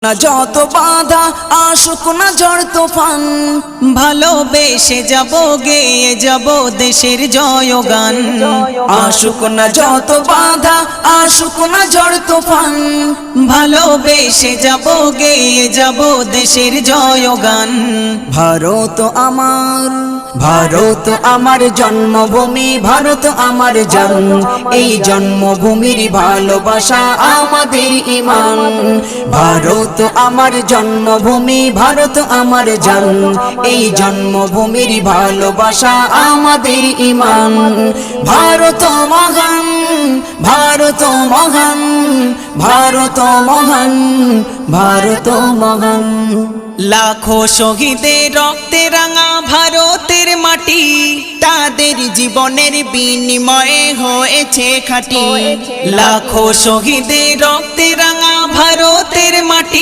না যত বাধা আসুক না ঝড় তুফান, ভালোবেসে যাব গেয়ে যাব দেশের জয়গান। আসুক না যত বাধা আসুক না ঝড় তুফান, ভালোবেসে যাব গেয়ে যাব দেশের জয়গান। ভারত আমার জন্মভূমি, ভারত আমার জান, এই জন্মভূমির ভালোবাসা আমাদের ঈমান। ভারত আমার জন্মভূমি, ভারত আমার জান, এই জন্মভূমির ভালোবাসা আমাদের ঈমান। ভারত মহান, ভারত মহান, ভারত মহান, ভারত মহান। লাখো শহীদের রক্তে রাঙা ভারতের মাটি, তাদের জীবনের বিনিময়ে হয়েছে খাঁটি। লাখো শহীদের রক্তে রাঙা ভারতের মাটি,